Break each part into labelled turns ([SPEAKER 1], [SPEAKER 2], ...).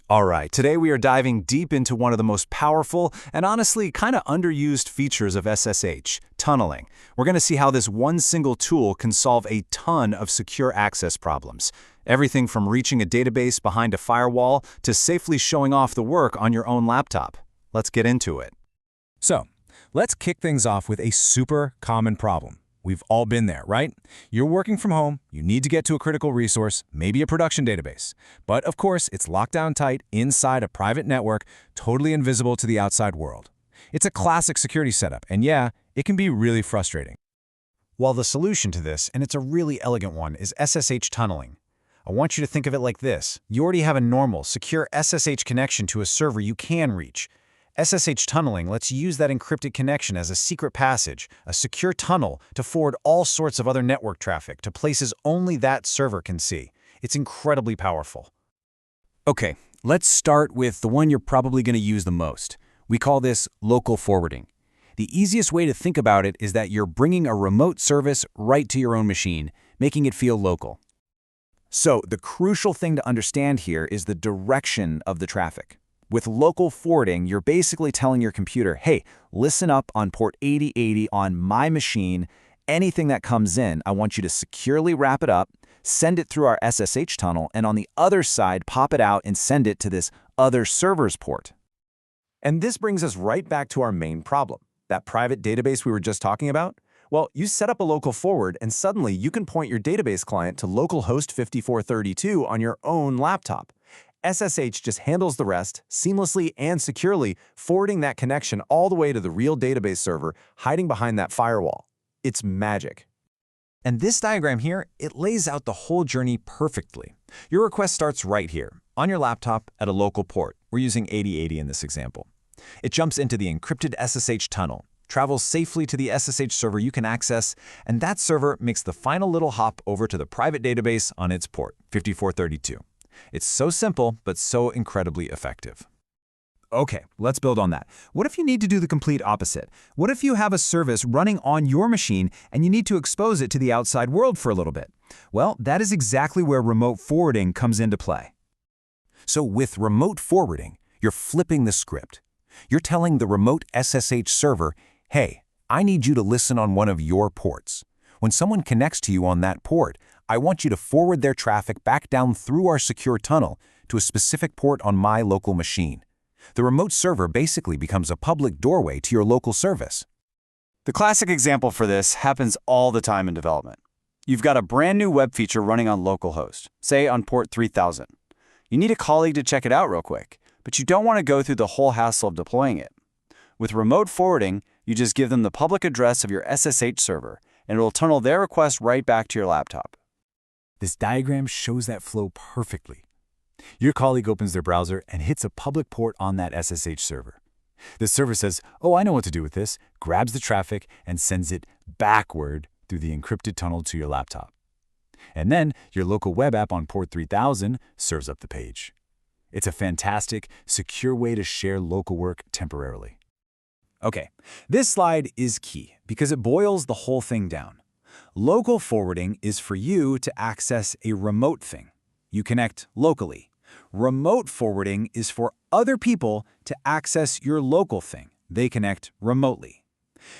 [SPEAKER 1] Alright, today we are diving deep into one of the most powerful and honestly kind of underused features of SSH, tunneling. We're going to see how this one single tool can solve a ton of secure access problems. Everything from reaching a database behind a firewall to safely showing off the work on your own laptop. Let's get into it.
[SPEAKER 2] So, let's kick things off with a super common problem. We've all been there, right? You're working from home, you need to get to a critical resource, maybe a production database. But of course, it's locked down tight inside a private network, totally invisible to the outside world. It's a classic security setup, and yeah, it can be really frustrating.
[SPEAKER 3] Well, the solution to this, and it's a really elegant one, is SSH tunneling. I want you to think of it like this. You already have a normal, secure SSH connection to a server you can reach. SSH tunneling lets you use that encrypted connection as a secret passage, a secure tunnel to forward all sorts of other network traffic to places only that server can see. It's incredibly powerful.
[SPEAKER 1] Okay, let's start with the one you're probably going to use the most. We call this local forwarding. The easiest way to think about it is that you're bringing a remote service right to your own machine, making it feel local. So the crucial thing to understand here is the direction of the traffic. With local forwarding, you're basically telling your computer, hey, listen up on port 8080 on my machine. Anything that comes in, I want you to securely wrap it up, send it through our SSH tunnel, and on the other side, pop it out and send it to this other server's port.
[SPEAKER 2] And this brings us right back to our main problem, that private database we were just talking about. Well, you set up a local forward, and suddenly you can point your database client to localhost 5432 on your own laptop. SSH just handles the rest, seamlessly and securely, forwarding that connection all the way to the real database server, hiding behind that firewall. It's magic. And this diagram here, it lays out the whole journey perfectly. Your request starts right here, on your laptop at a local port. We're using 8080 in this example. It jumps into the encrypted SSH tunnel, travels safely to the SSH server you can access, and that server makes the final little hop over to the private database on its port, 5432. It's so simple, but so incredibly effective.
[SPEAKER 3] Okay, let's build on that. What if you need to do the complete opposite? What if you have a service running on your machine and you need to expose it to the outside world for a little bit? Well, that is exactly where remote forwarding comes into play.
[SPEAKER 1] So with remote forwarding, you're flipping the script. You're telling the remote SSH server, hey, I need you to listen on one of your ports. When someone connects to you on that port, I want you to forward their traffic back down through our secure tunnel to a specific port on my local machine. The remote server basically becomes a public doorway to your local service.
[SPEAKER 4] The classic example for this happens all the time in development. You've got a brand new web feature running on localhost, say on port 3000. You need a colleague to check it out real quick, but you don't want to go through the whole hassle of deploying it. With remote forwarding, you just give them the public address of your SSH server, and it will tunnel their request right back to your laptop.
[SPEAKER 2] This diagram shows that flow perfectly. Your colleague opens their browser and hits a public port on that SSH server. The server says, oh, I know what to do with this, grabs the traffic, and sends it backward through the encrypted tunnel to your laptop. And then your local web app on port 3000 serves up the page. It's a fantastic, secure way to share local work temporarily.
[SPEAKER 3] Okay, this slide is key because it boils the whole thing down. Local forwarding is for you to access a remote thing. You connect locally. Remote forwarding is for other people to access your local thing. They connect remotely.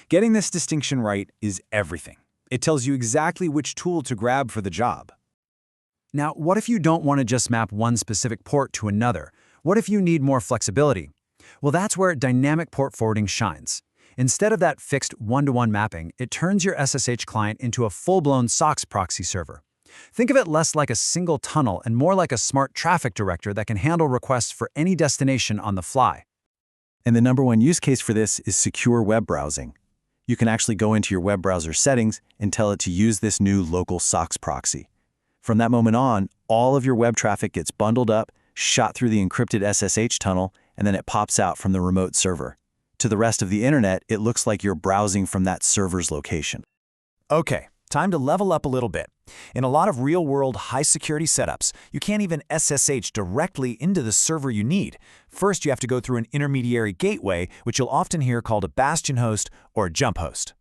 [SPEAKER 3] Getting this distinction right is everything. It tells you exactly which tool to grab for the job. Now, what if you don't want to just map one specific port to another? What if you need more flexibility? Well, that's where dynamic port forwarding shines. Instead of that fixed one-to-one mapping, it turns your SSH client into a full-blown SOCKS proxy server. Think of it less like a single tunnel and more like a smart traffic director that can handle requests for any destination on the fly.
[SPEAKER 1] And the number one use case for this is secure web browsing. You can actually go into your web browser settings and tell it to use this new local SOCKS proxy. From that moment on, all of your web traffic gets bundled up, shot through the encrypted SSH tunnel, and then it pops out from the remote server. To the rest of the internet, it looks like you're browsing from that server's location.
[SPEAKER 3] Okay, time to level up a little bit. In a lot of real-world high-security setups, you can't even SSH directly into the server you need. First, you have to go through an intermediary gateway, which you'll often hear called a bastion host or a jump host.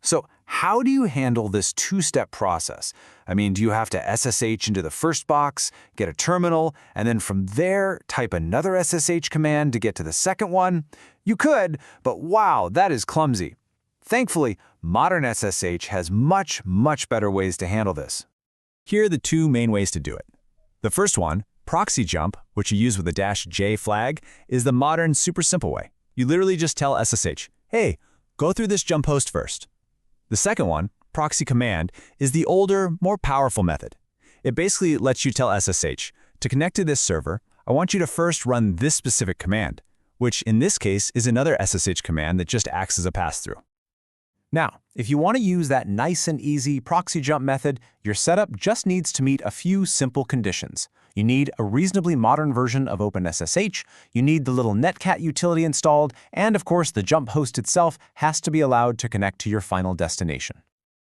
[SPEAKER 3] So How do you handle this two-step process? I mean, do you have to SSH into the first box, get a terminal, and then from there type another SSH command to get to the second one? You could, but wow, that is clumsy. Thankfully, modern SSH has much, much better ways to handle this.
[SPEAKER 2] Here are the two main ways to do it. The first one, proxy jump, which you use with the -J flag, is the modern, super simple way. You literally just tell SSH, hey, go through this jump host first. The second one, proxy command, is the older, more powerful method. It basically lets you tell SSH, to connect to this server, I want you to first run this specific command, which in this case is another SSH command that just acts as a pass-through. Now, if you want to use that nice and easy proxy jump method, your setup just needs to meet a few simple conditions. You need a reasonably modern version of OpenSSH, you need the little netcat utility installed, and of course the jump host itself has to be allowed to connect to your final destination.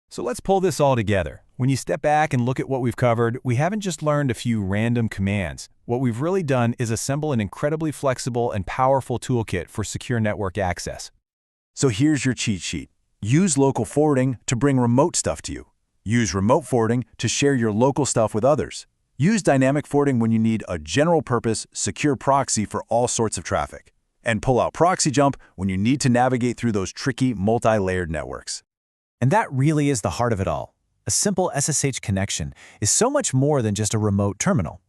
[SPEAKER 3] So let's pull this all together. When you step back and look at what we've covered, we haven't just learned a few random commands. What we've really done is assemble an incredibly flexible and powerful toolkit for secure network access. So here's your cheat sheet. Use local forwarding to bring remote stuff to you. Use remote forwarding to share your local stuff with others. Use dynamic forwarding when you need a general-purpose, secure proxy for all sorts of traffic. And pull out proxy jump when you need to navigate through those tricky, multi-layered networks.
[SPEAKER 2] And that really is the heart of it all. A simple SSH connection is so much more than just a remote terminal.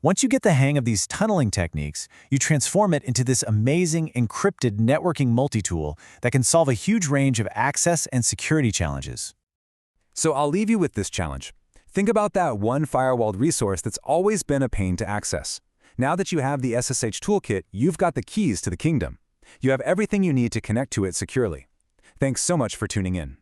[SPEAKER 2] Once you get the hang of these tunneling techniques, you transform it into this amazing encrypted networking multi-tool that can solve a huge range of access and security challenges.
[SPEAKER 3] So I'll leave you with this challenge. Think about that one firewalled resource that's always been a pain to access. Now that you have the SSH toolkit, you've got the keys to the kingdom. You have everything you need to connect to it securely. Thanks so much for tuning in.